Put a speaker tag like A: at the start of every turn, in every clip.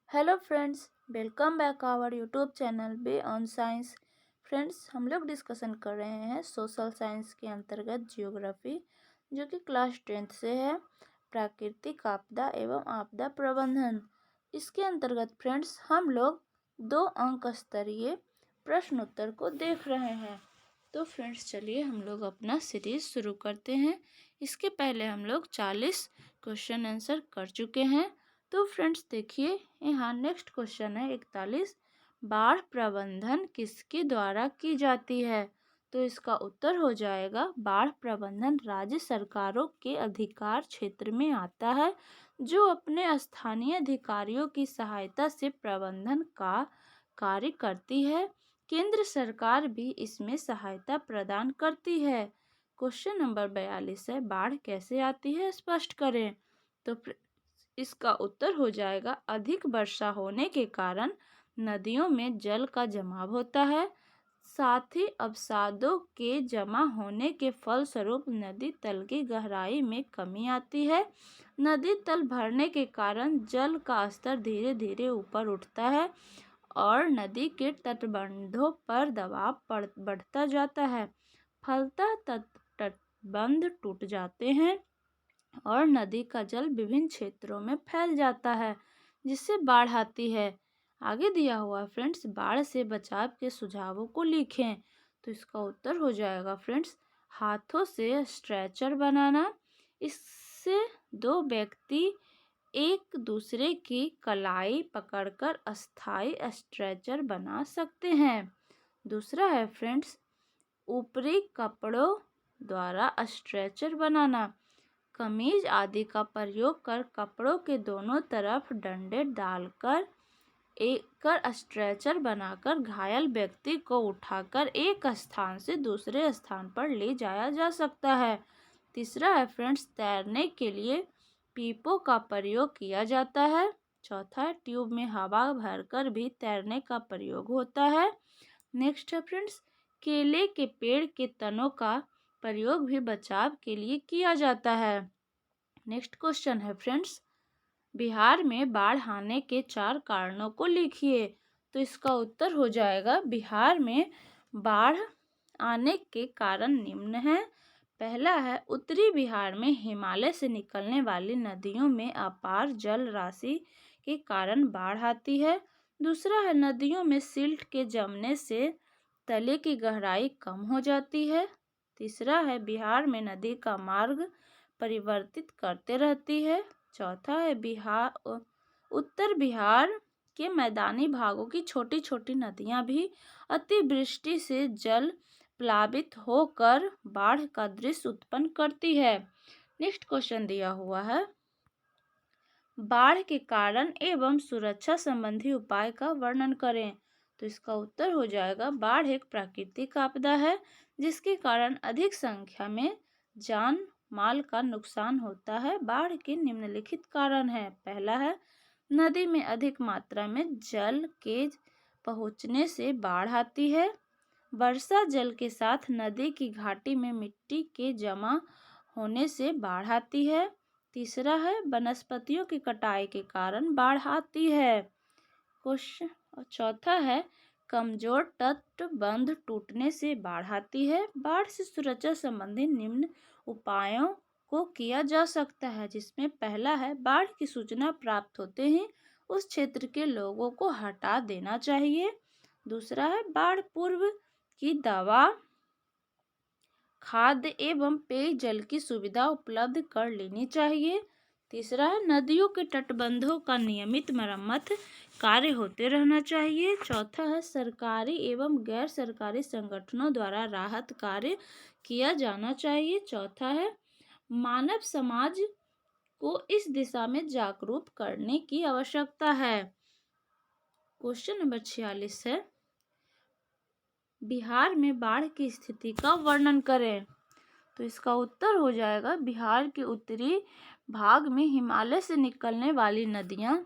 A: Hello friends, welcome back our YouTube channel be on science. Friends, हम लोग discussion कर रहे हैं सोशल साइंस के अंतर्गत जियोग्राफी, जो कि क्लास 10th से है। प्राकृतिक आपदा एवं आपदा प्रबंधन, इसके अंतर्गत फ्रेंड्स हम लोग 2 अंक स्तरीय प्रश्न उत्तर को देख रहे हैं। तो फ्रेंड्स चलिए हम लोग अपना सीरीज शुरू करते हैं। इसके पहले हम लोग 40 क्वेश्चन आंसर कर चुके हैं। तो फ्रेंड्स देखिए, यहाँ नेक्स्ट क्वेश्चन है 41। बाढ़ प्रबंधन किसके द्वारा की जाती है? तो इसका उत्तर हो जाएगा बाढ़ प्रबंधन राज्य सरकारों के अधिकार क्षेत्र में आता है, जो अपने स्थानीय अधिकारियों की सहायता से प्रबंधन का कार्य करती है। केंद्र सरकार भी इसमें सहायता प्रदान करती है। क्वेश्चन नंबर 42 है, बाढ़ कैसे आती है, स्पष्ट करें। तो इसका उत्तर हो जाएगा अधिक वर्षा होने के कारण नदियों में जल का जमाव होता है, साथ ही अवसादों के जमा होने के फलस्वरूप नदी तल की गहराई में कमी आती है। नदी तल भरने के कारण जल का स्तर धीरे धीरे ऊपर उठता है और नदी के तटबंधों पर दबाव बढ़ता जाता है। फलतः तटबंध टूट जाते हैं और नदी का जल विभिन्न क्षेत्रों में फैल जाता है, जिससे बाढ़ आती है। आगे दिया हुआ फ्रेंड्स, बाढ़ से बचाव के सुझावों को लिखें। तो इसका उत्तर हो जाएगा फ्रेंड्स, हाथों से स्ट्रेचर बनाना। इससे 2 व्यक्ति एक दूसरे की कलाई पकड़कर अस्थायी स्ट्रेचर बना सकते हैं। दूसरा है फ्रेंड्स, ऊपरी कपड़ों द्वारा स्ट्रेचर बनाना। कमीज आदि का प्रयोग कर कपड़ों के दोनों तरफ डंडे डालकर एक स्ट्रेचर बनाकर घायल व्यक्ति को उठाकर एक स्थान से दूसरे स्थान पर ले जाया जा सकता है। तीसरा है फ्रेंड्स, तैरने के लिए पीपों का प्रयोग किया जाता है। चौथा है, ट्यूब में हवा भरकर भी तैरने का प्रयोग होता है। नेक्स्ट है फ्रेंड्स, केले के पेड़ के तनों का प्रयोग भी बचाव के लिए किया जाता है। नेक्स्ट क्वेश्चन है फ्रेंड्स, बिहार में बाढ़ आने के 4 कारणों को लिखिए। तो इसका उत्तर हो जाएगा, बिहार में बाढ़ आने के कारण निम्न हैं। पहला है, उत्तरी बिहार में हिमालय से निकलने वाली नदियों में अपार जल राशि के कारण बाढ़ आती है। दूसरा है, नदियों में सिल्ट के जमने से तले की गहराई कम हो जाती है। तीसरा है, बिहार में नदी का मार्ग परिवर्तित करते रहती है। चौथा है, उत्तर बिहार के मैदानी भागों की छोटी छोटी नदियां भी अतिवृष्टि से जल प्लावित होकर बाढ़ का दृश्य उत्पन्न करती है। नेक्स्ट क्वेश्चन दिया हुआ है, बाढ़ के कारण एवं सुरक्षा संबंधी उपाय का वर्णन करें। तो इसका उत्तर हो जाएगा, बाढ़ एक प्राकृतिक आपदा है जिसके कारण अधिक संख्या में जान माल का नुकसान होता है। बाढ़ के निम्नलिखित कारण है। पहला है, नदी में अधिक मात्रा में जल के पहुंचने से बाढ़ आती है। वर्षा जल के साथ नदी की घाटी में मिट्टी के जमा होने से बाढ़ आती है। तीसरा है, वनस्पतियों की कटाई के कारण बाढ़ आती है। क्वेश्चन चौथा है, कमजोर तटबंध टूटने से बाढ़ आती है। बाढ़ से सुरक्षा संबंधी निम्न उपायों को किया जा सकता है, जिसमें पहला है, बाढ़ की सूचना प्राप्त होते ही उस क्षेत्र के लोगों को हटा देना चाहिए। दूसरा है, बाढ़ पूर्व की दवा, खाद्य एवं पेयजल की सुविधा उपलब्ध कर लेनी चाहिए। तीसरा है, नदियों के तटबंधों का नियमित मरम्मत कार्य होते रहना चाहिए। चौथा है, सरकारी एवं गैर सरकारी संगठनों द्वारा राहत कार्य किया जाना चाहिए। चौथा है, मानव समाज को इस दिशा में जागरूक करने की आवश्यकता है। क्वेश्चन नंबर 46 है, बिहार में बाढ़ की स्थिति का वर्णन करें। तो इसका उत्तर हो जाएगा, बिहार के उत्तरी भाग में हिमालय से निकलने वाली नदियां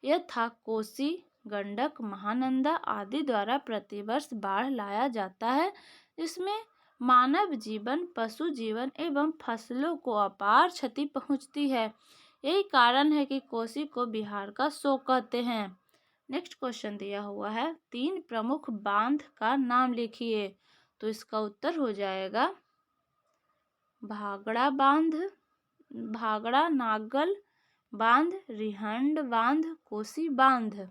A: यथा कोसी, गंडक, महानंदा आदि द्वारा प्रतिवर्ष बाढ़ लाया जाता है, जिसमें मानव जीवन, पशु जीवन एवं फसलों को अपार क्षति पहुंचती है। यही कारण है कि कोसी को बिहार का शोक कहते हैं। नेक्स्ट क्वेश्चन दिया हुआ है, 3 प्रमुख बांध का नाम लिखिए। तो इसका उत्तर हो जाएगा भागड़ा बांध, भागड़ा नागल बांध, रिहंड बांध, कोसी बांध।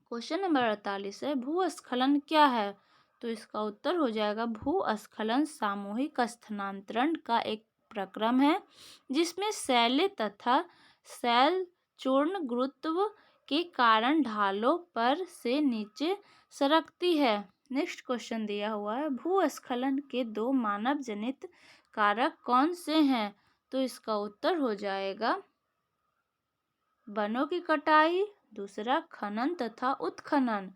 A: क्वेश्चन नंबर 48 है, भूस्खलन क्या है। तो इसका उत्तर हो जाएगा भूस्खलन सामूहिक स्थानांतरण का एक प्रक्रम है जिसमें शैल तथा शैल चूर्ण गुरुत्व के कारण ढालों पर से नीचे सरकती है। नेक्स्ट क्वेश्चन दिया हुआ है, भूस्खलन के 2 मानव जनित कारक कौन से हैं। तो इसका उत्तर हो जाएगा वनों की कटाई, दूसरा खनन तथा उत्खनन।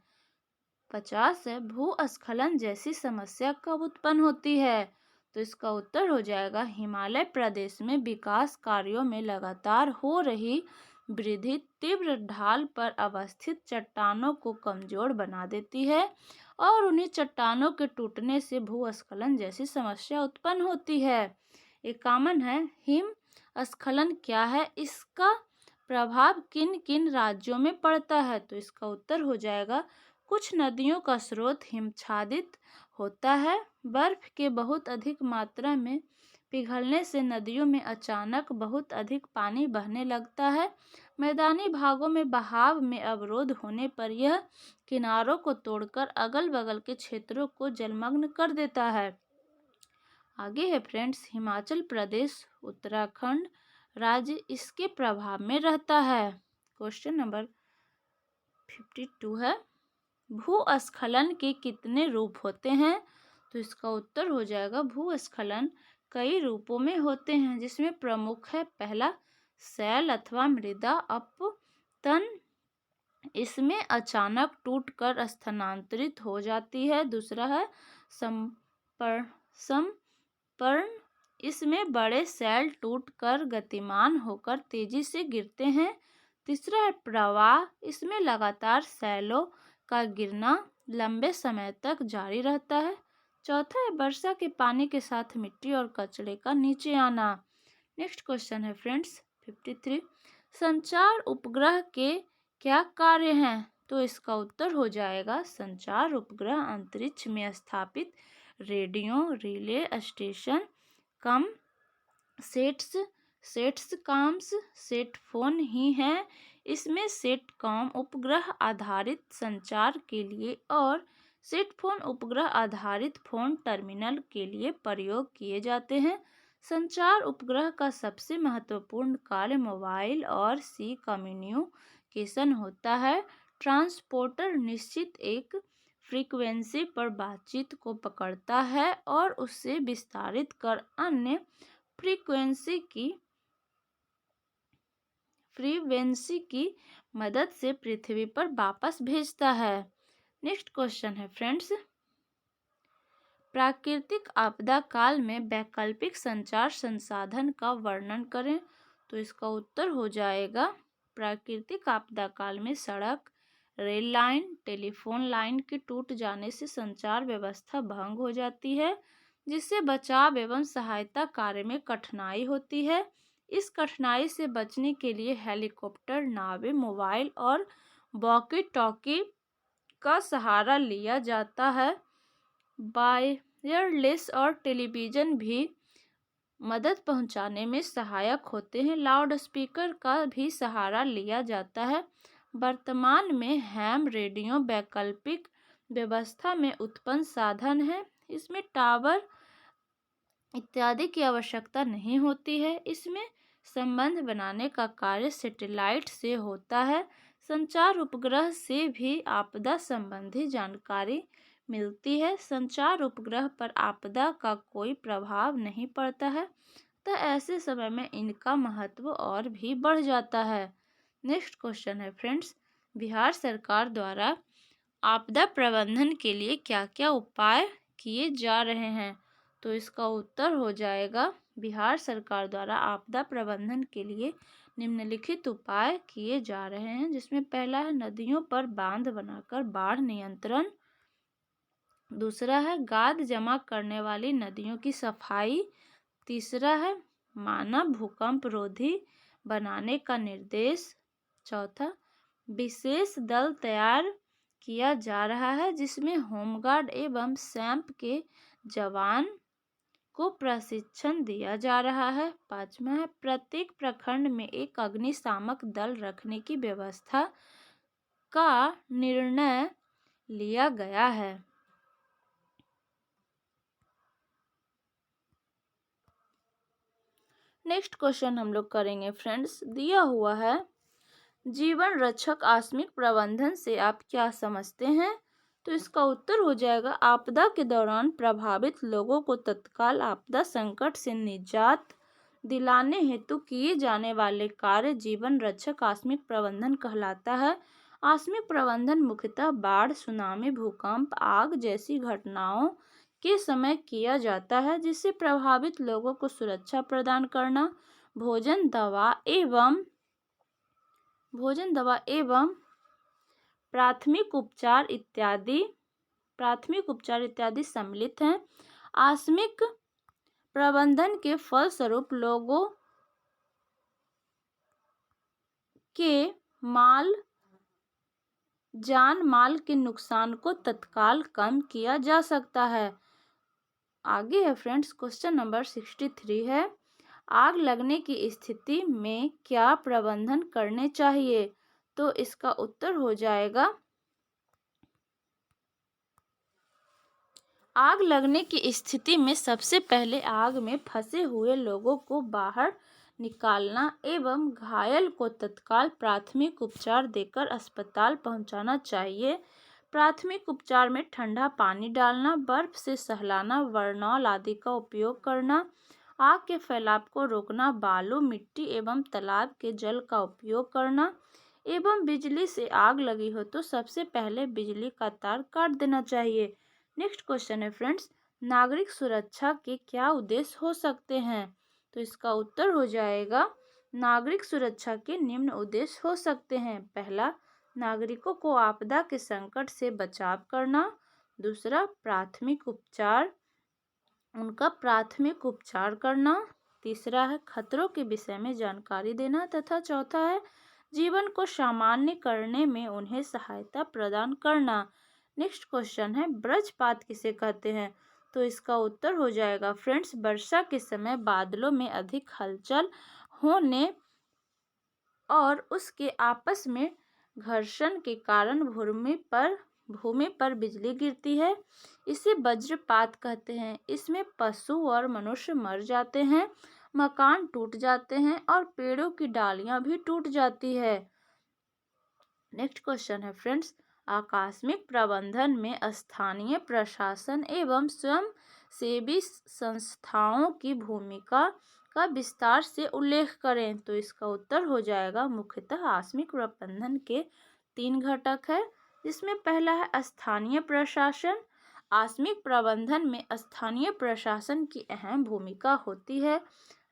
A: 50 है, भूस्खलन जैसी समस्या कब उत्पन्न होती है। तो इसका उत्तर हो जाएगा हिमालय प्रदेश में विकास कार्यों में लगातार हो रही वृद्धि तीव्र ढाल पर अवस्थित चट्टानों को कमजोर बना देती है और उन्हीं चट्टानों के टूटने से भूस्खलन जैसी समस्या उत्पन्न होती है। 51 है, हिमस्खलन क्या है, इसका प्रभाव किन किन राज्यों में पड़ता है। तो इसका उत्तर हो जाएगा कुछ नदियों का स्रोत हिमच्छादित होता है। बर्फ के बहुत अधिक मात्रा में पिघलने से नदियों में अचानक बहुत अधिक पानी बहने लगता है। मैदानी भागों में बहाव में अवरोध होने पर यह किनारों को तोड़कर अगल बगल के क्षेत्रों को जलमग्न कर देता है। आगे है फ्रेंड्स, हिमाचल प्रदेश उत्तराखंड राज्य इसके प्रभाव में रहता है। क्वेश्चन नंबर 52 है, भूस्खलन के कितने रूप होते हैं। तो इसका उत्तर हो जाएगा भूस्खलन कई रूपों में होते हैं जिसमें प्रमुख है पहला शैल अथवा मृदा अपतन, इसमें अचानक टूटकर स्थानांतरित हो जाती है। दूसरा है संपर्ण, इसमें बड़े शैल टूटकर गतिमान होकर तेजी से गिरते हैं। तीसरा है प्रवाह, इसमें लगातार शैलों का गिरना लंबे समय तक जारी रहता है। चौथा है वर्षा के पानी के साथ मिट्टी और कचरे का नीचे आना। नेक्स्ट क्वेश्चन है फ्रेंड्स 53, संचार उपग्रह के क्या कार्य हैं। तो इसका उत्तर हो जाएगा संचार उपग्रह अंतरिक्ष में स्थापित रेडियो रिले स्टेशन कम सेट्सकॉम्स सेटफोन ही हैं। इसमें सेटकॉम उपग्रह आधारित संचार के लिए और सेटफोन उपग्रह आधारित फोन टर्मिनल के लिए प्रयोग किए जाते हैं। संचार उपग्रह का सबसे महत्वपूर्ण कार्य मोबाइल और सी कम्युनिकेशन होता है। ट्रांसपोर्टर निश्चित एक फ्रीक्वेंसी पर बातचीत को पकड़ता है और उससे विस्तारित कर अन्य फ्रीक्वेंसी की मदद से पृथ्वी पर वापस भेजता है। नेक्स्ट क्वेश्चन है फ्रेंड्स, प्राकृतिक आपदा काल में वैकल्पिक संचार संसाधन का वर्णन करें। तो इसका उत्तर हो जाएगा प्राकृतिक आपदा काल में सड़क, रेल लाइन, टेलीफोन लाइन के टूट जाने से संचार व्यवस्था भंग हो जाती है जिससे बचाव एवं सहायता कार्य में कठिनाई होती है। इस कठिनाई से बचने के लिए हेलीकॉप्टर, नावें, मोबाइल और वॉकी टॉकी का सहारा लिया जाता है। वायरलेस और टेलीविज़न भी मदद पहुंचाने में सहायक होते हैं। लाउड स्पीकर का भी सहारा लिया जाता है। वर्तमान में हैम रेडियो वैकल्पिक व्यवस्था में उत्पन्न साधन है। इसमें टावर इत्यादि की आवश्यकता नहीं होती है। इसमें संबंध बनाने का कार्य सैटेलाइट से होता है। संचार उपग्रह से भी आपदा संबंधी जानकारी मिलती है। संचार उपग्रह पर आपदा का कोई प्रभाव नहीं पड़ता है तो ऐसे समय में इनका महत्व और भी बढ़ जाता है। नेक्स्ट क्वेश्चन है फ्रेंड्स, बिहार सरकार द्वारा आपदा प्रबंधन के लिए क्या क्या उपाय किए जा रहे हैं। तो इसका उत्तर हो जाएगा बिहार सरकार द्वारा आपदा प्रबंधन के लिए निम्नलिखित उपाय किए जा रहे हैं जिसमें पहला है नदियों पर बांध बनाकर बाढ़ नियंत्रण। दूसरा है गाद जमा करने वाली नदियों की सफाई। तीसरा है मानव भूकंप रोधी बनाने का निर्देश। चौथा, विशेष दल तैयार किया जा रहा है जिसमें होमगार्ड एवं सैंप के जवान को प्रशिक्षण दिया जा रहा है। पांचवा है, प्रत्येक प्रखंड में एक अग्निशामक दल रखने की व्यवस्था का निर्णय लिया गया है। नेक्स्ट क्वेश्चन हम लोग करेंगे फ्रेंड्स, दिया हुआ है जीवन रक्षक आकस्मिक प्रबंधन से आप क्या समझते हैं? तो इसका उत्तर हो जाएगा आपदा के दौरान प्रभावित लोगों को तत्काल आपदा संकट से निजात दिलाने हेतु किए जाने वाले कार्य जीवन रक्षक आकस्मिक प्रबंधन कहलाता है। आकस्मिक प्रबंधन मुख्यतः बाढ़, सुनामी, भूकंप, आग जैसी घटनाओं के समय किया जाता है, जिससे प्रभावित लोगों को सुरक्षा प्रदान करना, भोजन, दवा एवं प्राथमिक उपचार इत्यादि सम्मिलित हैं। आकस्मिक प्रबंधन के फलस्वरूप लोगों के जान माल के नुकसान को तत्काल कम किया जा सकता है। आगे है फ्रेंड्स, क्वेश्चन नंबर 63 है, आग लगने की स्थिति में क्या प्रबंधन करने चाहिए? तो इसका उत्तर हो जाएगा आग लगने की स्थिति में सबसे पहले आग में फंसे हुए लोगों को बाहर निकालना एवं घायल को तत्काल प्राथमिक उपचार देकर अस्पताल पहुंचाना चाहिए। प्राथमिक उपचार में ठंडा पानी डालना, बर्फ से सहलाना, वर्नॉल आदि का उपयोग करना, आग के फैलाव को रोकना, बालू, मिट्टी एवं तालाब के जल का उपयोग करना एवं बिजली से आग लगी हो तो सबसे पहले बिजली का तार काट देना चाहिए। नेक्स्ट क्वेश्चन है फ्रेंड्स, नागरिक सुरक्षा के क्या उद्देश्य हो सकते हैं? तो इसका उत्तर हो जाएगा नागरिक सुरक्षा के निम्न उद्देश्य हो सकते हैं। पहला, नागरिकों को आपदा के संकट से बचाव करना। दूसरा, उनका प्राथमिक उपचार करना। तीसरा है खतरों के विषय में जानकारी देना तथा चौथा है जीवन को सामान्य करने में उन्हें सहायता प्रदान करना। नेक्स्ट क्वेश्चन है, वज्रपात किसे कहते हैं? तो इसका उत्तर हो जाएगा फ्रेंड्स, वर्षा के समय बादलों में अधिक हलचल होने और उसके आपस में घर्षण के कारण भूमि पर बिजली गिरती है, इसे वज्रपात कहते हैं। इसमें पशु और मनुष्य मर जाते हैं, मकान टूट जाते हैं और पेड़ों की डालियां भी टूट जाती है। नेक्स्ट क्वेश्चन है फ्रेंड्स, आकस्मिक प्रबंधन में स्थानीय प्रशासन एवं स्वयंसेवी संस्थाओं की भूमिका का विस्तार से उल्लेख करें। तो इसका उत्तर हो जाएगा मुख्यतः आकस्मिक प्रबंधन के 3 घटक है, जिसमें पहला है स्थानीय प्रशासन। आकस्मिक प्रबंधन में स्थानीय प्रशासन की अहम भूमिका होती है।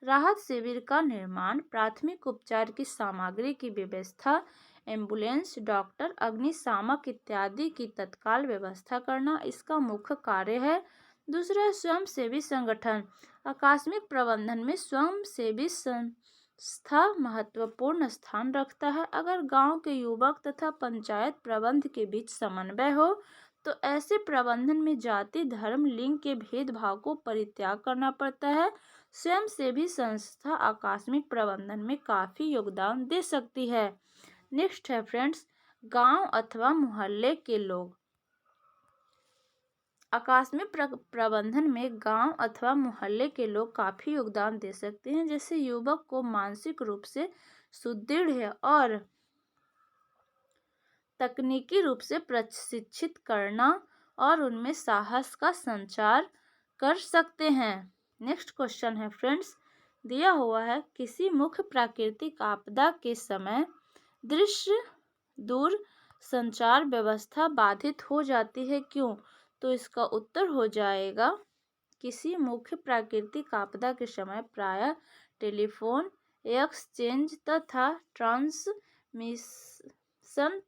A: राहत शिविर का निर्माण, प्राथमिक उपचार की सामग्री की व्यवस्था, एम्बुलेंस, डॉक्टर, अग्निशामक इत्यादि की तत्काल व्यवस्था करना इसका मुख्य कार्य है। दूसरा, स्वयंसेवी संगठन। आकस्मिक प्रबंधन में स्वयंसेवी संस्था महत्वपूर्ण स्थान रखता है। अगर गांव के युवक तथा पंचायत प्रबंध के बीच समन्वय हो तो ऐसे प्रबंधन में जाति, धर्म, लिंग के भेदभाव को परित्याग करना पड़ता है। स्वयंसेवी संस्था आकस्मिक प्रबंधन में काफी योगदान दे सकती है। नेक्स्ट है फ्रेंड्स, गांव अथवा मोहल्ले के लोग। आकस्मिक प्रबंधन में गांव अथवा मोहल्ले के लोग काफी योगदान दे सकते हैं, जैसे युवक को मानसिक रूप से सुदृढ़ है और तकनीकी रूप से प्रशिक्षित करना और उनमें साहस का संचार कर सकते हैं। नेक्स्ट क्वेश्चन है फ्रेंड्स, दिया हुआ है किसी मुख्य प्राकृतिक आपदा के समय दूर संचार व्यवस्था बाधित हो जाती है, क्यों? तो इसका उत्तर हो जाएगा किसी मुख्य प्राकृतिक आपदा के समय प्रायः टेलीफोन एक्सचेंज तथा ट्रांसमिशन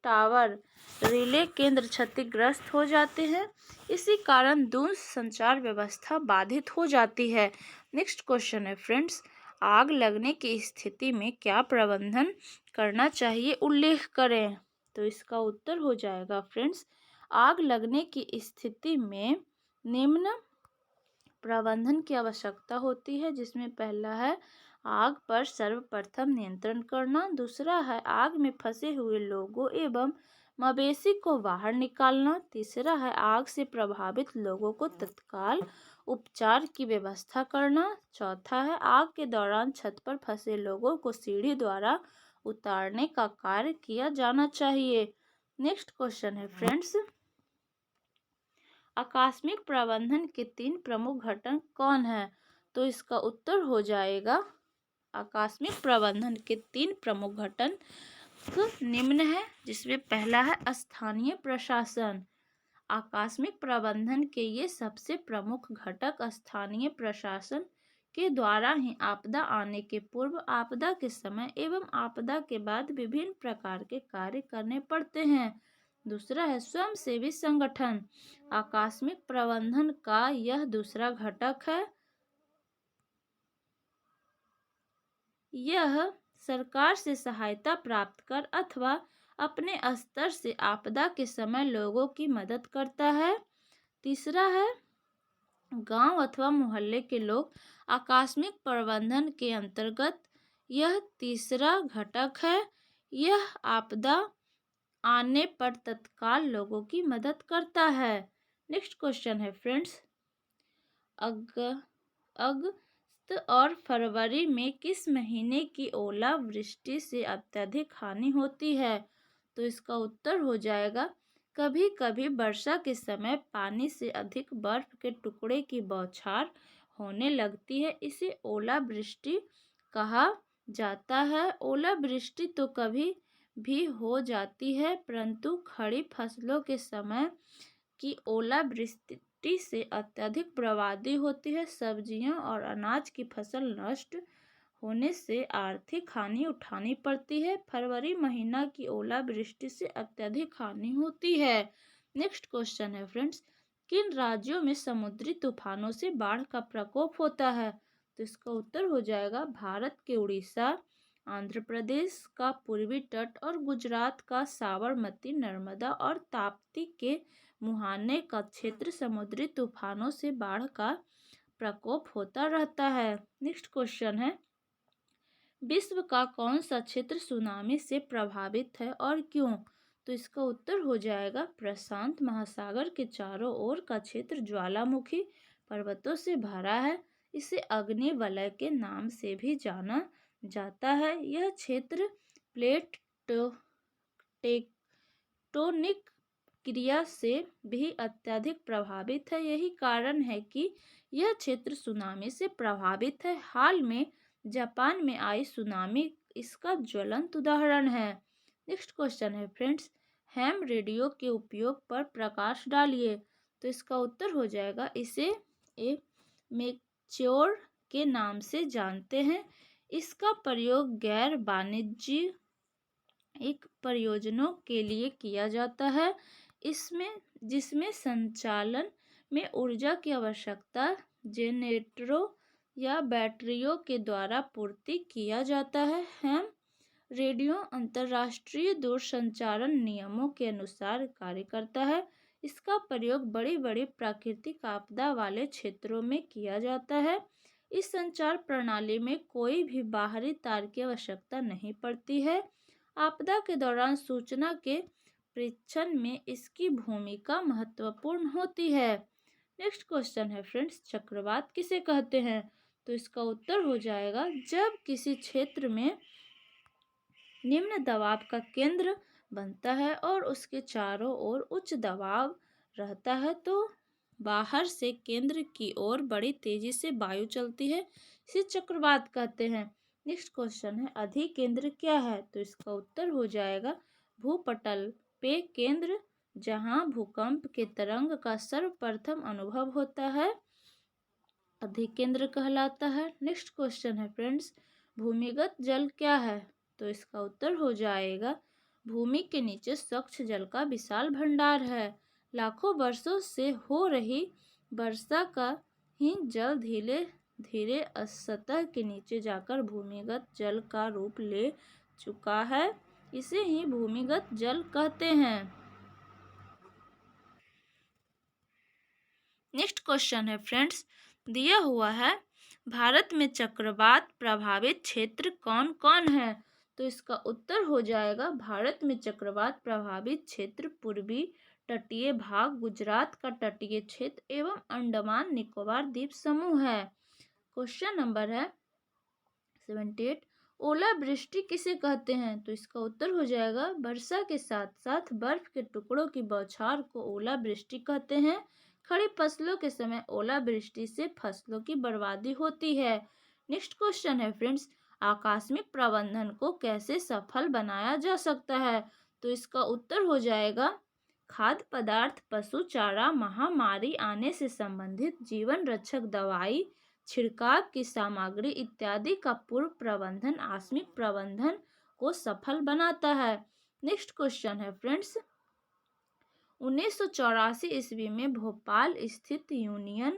A: टावर रिले केंद्र क्षतिग्रस्त हो जाते हैं। इसी कारण दूर संचार व्यवस्था बाधित हो जाती है। नेक्स्ट क्वेश्चन है फ्रेंड्स, आग लगने की स्थिति में क्या प्रबंधन करना चाहिए, उल्लेख करें। तो इसका उत्तर हो जाएगा फ्रेंड्स, आग लगने की स्थिति में निम्न प्रबंधन की आवश्यकता होती है, जिसमें पहला है आग पर सर्वप्रथम नियंत्रण करना, दूसरा है आग में फंसे हुए लोगों एवं मवेशी को बाहर निकालना, तीसरा है आग से प्रभावित लोगों को तत्काल उपचार की व्यवस्था करना, चौथा है आग के दौरान छत पर फंसे लोगों को सीढ़ी द्वारा उतारने का कार्य किया जाना चाहिए। नेक्स्ट क्वेश्चन है फ्रेंड्स, आकस्मिक प्रबंधन के 3 प्रमुख घटक कौन है। तो इसका उत्तर हो जाएगा, आकस्मिक प्रबंधन के 3 प्रमुख घटक निम्न है, जिसमें पहला है स्थानीय प्रशासन। आकस्मिक प्रबंधन के ये सबसे प्रमुख घटक स्थानीय प्रशासन के द्वारा ही आपदा आने के पूर्व, आपदा के समय एवं आपदा के बाद विभिन्न प्रकार के कार्य करने पड़ते हैं। दूसरा है स्वयंसेवी संगठन। आकस्मिक प्रबंधन का यह दूसरा घटक है। यह सरकार से सहायता प्राप्त कर अथवा अपने स्तर से आपदा के समय लोगों की मदद करता है। तीसरा है गांव अथवा मोहल्ले के लोग। आकस्मिक प्रबंधन के अंतर्गत यह तीसरा घटक है। यह आपदा आने पर तत्काल लोगों की मदद करता है। नेक्स्ट क्वेश्चन है फ्रेंड्स, अगस्त और फरवरी में किस महीने की ओलावृष्टि से अत्यधिक हानि होती है। तो इसका उत्तर हो जाएगा, कभी कभी वर्षा के समय पानी से अधिक बर्फ के टुकड़े की बौछार होने लगती है, इसे ओलावृष्टि कहा जाता है। ओलावृष्टि तो कभी भी हो जाती है, परंतु खड़ी फसलों के समय की ओलावृष्टि से अत्यधिक बर्बादी होती है। सब्जियां और अनाज की फसल नष्ट होने से आर्थिक हानि उठानी पड़ती है। फरवरी महीना की ओलावृष्टि से अत्यधिक हानि होती है। नेक्स्ट क्वेश्चन है फ्रेंड्स, किन राज्यों में समुद्री तूफानों से बाढ़ का प्रकोप होता है। तो इसका उत्तर हो जाएगा, भारत के उड़ीसा, आंध्र प्रदेश का पूर्वी तट और गुजरात का साबरमती, नर्मदा और ताप्ती के मुहाने का क्षेत्र समुद्री तूफानों से बाढ़ का प्रकोप होता रहता है। नेक्स्ट क्वेश्चन है, विश्व का कौन सा क्षेत्र सुनामी से प्रभावित है और क्यों। तो इसका उत्तर हो जाएगा, प्रशांत महासागर के चारों ओर का क्षेत्र ज्वालामुखी पर्वतों से भरा है। इसे अग्नि वलय के नाम से भी जाना जाता है। यह क्षेत्र प्लेट टेक्टोनिक क्रिया से भी अत्यधिक प्रभावित है। यही कारण है कि यह क्षेत्र सुनामी से प्रभावित है। हाल में जापान में आई सुनामी इसका ज्वलंत उदाहरण है। नेक्स्ट क्वेश्चन है फ्रेंड्स, हैम रेडियो के उपयोग पर प्रकाश डालिए। तो इसका उत्तर हो जाएगा, इसे एक मैच्योर के नाम से जानते हैं। इसका प्रयोग गैर वाणिज्यिक परियोजनाओं के लिए किया जाता है, जिसमें संचालन में ऊर्जा की आवश्यकता जेनरेटरों या बैटरियों के द्वारा पूर्ति किया जाता है। हैम रेडियो अंतर्राष्ट्रीय दूरसंचार नियमों के अनुसार कार्य करता है। इसका प्रयोग बड़ी बड़ी प्राकृतिक आपदा वाले क्षेत्रों में किया जाता है। इस संचार प्रणाली में कोई भी बाहरी तार की आवश्यकता नहीं पड़ती है। आपदा के दौरान सूचना के प्रेषण में इसकी भूमिका महत्वपूर्ण होती है। नेक्स्ट क्वेश्चन है फ्रेंड्स, चक्रवात किसे कहते हैं। तो इसका उत्तर हो जाएगा, जब किसी क्षेत्र में निम्न दबाव का केंद्र बनता है और उसके चारों ओर उच्च दबाव रहता है, तो बाहर से केंद्र की ओर बड़ी तेजी से वायु चलती है, इसे चक्रवात कहते हैं। नेक्स्ट क्वेश्चन है, अधिकेंद्र क्या है। तो इसका उत्तर हो जाएगा, भूपटल पे केंद्र जहां भूकंप के तरंग का सर्वप्रथम अनुभव होता है, अधिकेंद्र कहलाता है। नेक्स्ट क्वेश्चन है फ्रेंड्स, भूमिगत जल क्या है। तो इसका उत्तर हो जाएगा, भूमि के नीचे स्वच्छ जल का विशाल भंडार है। लाखों वर्षों से हो रही वर्षा का ही जल धीरे धीरे सतह के नीचे जाकर भूमिगत जल का रूप ले चुका है, इसे ही भूमिगत जल कहते हैं। नेक्स्ट क्वेश्चन है फ्रेंड्स, दिया हुआ है भारत में चक्रवात प्रभावित क्षेत्र कौन कौन है? तो इसका उत्तर हो जाएगा भारत में चक्रवात प्रभावित क्षेत्र पूर्वी तटीय भाग, गुजरात का तटीय क्षेत्र एवं अंडमान निकोबार द्वीप समूह है। क्वेश्चन नंबर है 78, ओलावृष्टि किसे कहते हैं? तो इसका उत्तर हो जाएगा वर्षा के साथ साथ बर्फ के टुकड़ों की बौछार को ओलावृष्टि कहते हैं। खड़ी फसलों के समय ओलावृष्टि से फसलों की बर्बादी होती है। नेक्स्ट क्वेश्चन है फ्रेंड्स, आकस्मिक प्रबंधन को कैसे सफल बनाया जा सकता है? तो इसका उत्तर हो जाएगा खाद्य पदार्थ, पशु चारा, महामारी आने से संबंधित जीवन रक्षक दवाई, छिड़काव की सामग्री इत्यादि का पूर्व प्रबंधन आकस्मिक प्रबंधन को सफल बनाता है। नेक्स्ट क्वेश्चन है फ्रेंड्स, 1984 ईस्वी में भोपाल स्थित यूनियन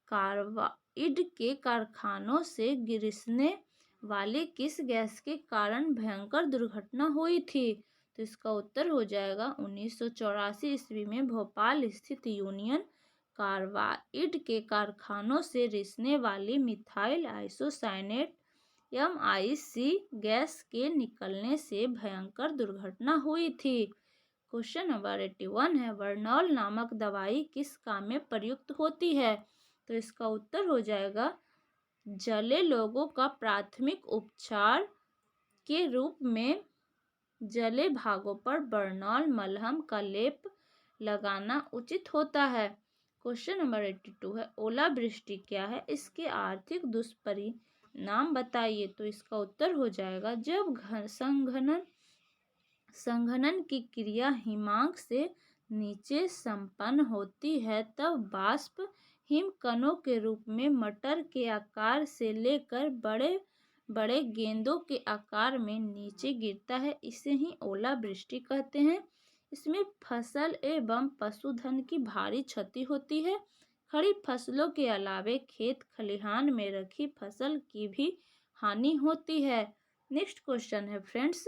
A: कार्बाइड के कारखानों से रिसने वाली किस गैस के कारण भयंकर दुर्घटना हुई थी? तो इसका उत्तर हो जाएगा 1984 ईस्वी में भोपाल स्थित यूनियन कार्बाइड के कारखानों से रिसने वाली मिथाइल आइसोसाइनेट MIC गैस के निकलने से भयंकर दुर्घटना हुई थी। क्वेश्चन नंबर 81 है, वर्नॉल नामक दवाई किस काम में प्रयुक्त होती है? तो इसका उत्तर हो जाएगा जले लोगों का प्राथमिक उपचार के रूप में जले भागों पर बर्नॉल मलहम का लेप लगाना उचित होता है। क्वेश्चन नंबर 82 है, ओलावृष्टि क्या है, इसके आर्थिक दुष्परिणाम बताइए? तो इसका उत्तर हो जाएगा जब संघनन की क्रिया हिमांक से नीचे संपन्न होती है तब वाष्प हिमकणों के रूप में मटर के आकार से लेकर बड़े बड़े गेंदों के आकार में नीचे गिरता है, इसे ही ओलावृष्टि कहते हैं। इसमें फसल एवं पशुधन की भारी क्षति होती है। खड़ी फसलों के अलावे खेत खलिहान में रखी फसल की भी हानि होती है। नेक्स्ट क्वेश्चन है फ्रेंड्स,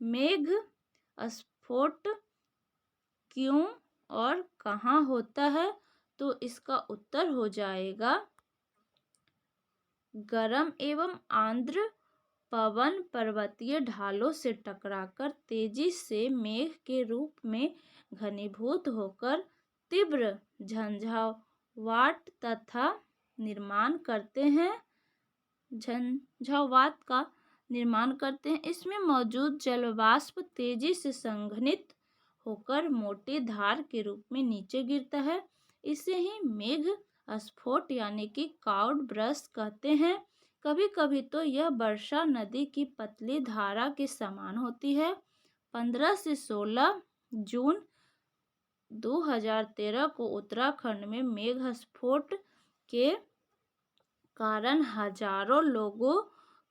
A: मेघ स्फोट क्यों और कहाँ होता है? तो इसका उत्तर हो जाएगा गर्म एवं आर्द्र पवन पर्वतीय ढालों से टकराकर तेजी से मेघ के रूप में घनीभूत होकर तीव्र झंझावात तथा निर्माण करते हैं झंझावात का निर्माण करते हैं। इसमें मौजूद जलवाष्प तेजी से संघनित होकर मोटी धार के रूप में नीचे गिरता है, इसे ही मेघ स्फोट यानी कि क्लाउड बर्स्ट कहते हैं। कभी कभी तो यह वर्षा नदी की पतली धारा के समान होती है। 15 से 16 जून 2013 को उत्तराखंड में मेघ स्फोट के कारण हजारों लोगों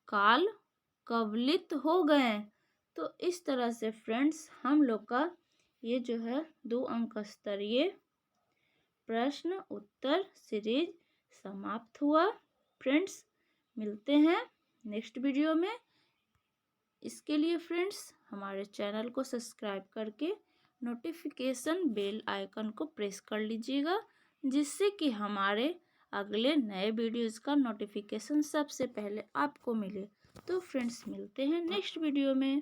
A: काल कवलित हो गए। तो इस तरह से फ्रेंड्स हम लोग का ये जो है 2 अंक स्तरीय प्रश्न उत्तर सीरीज समाप्त हुआ। फ्रेंड्स मिलते हैं नेक्स्ट वीडियो में। इसके लिए फ्रेंड्स हमारे चैनल को सब्सक्राइब करके नोटिफिकेशन बेल आइकन को प्रेस कर लीजिएगा, जिससे कि हमारे अगले नए वीडियोज़ का नोटिफिकेशन सबसे पहले आपको मिले। तो फ्रेंड्स मिलते हैं नेक्स्ट वीडियो में।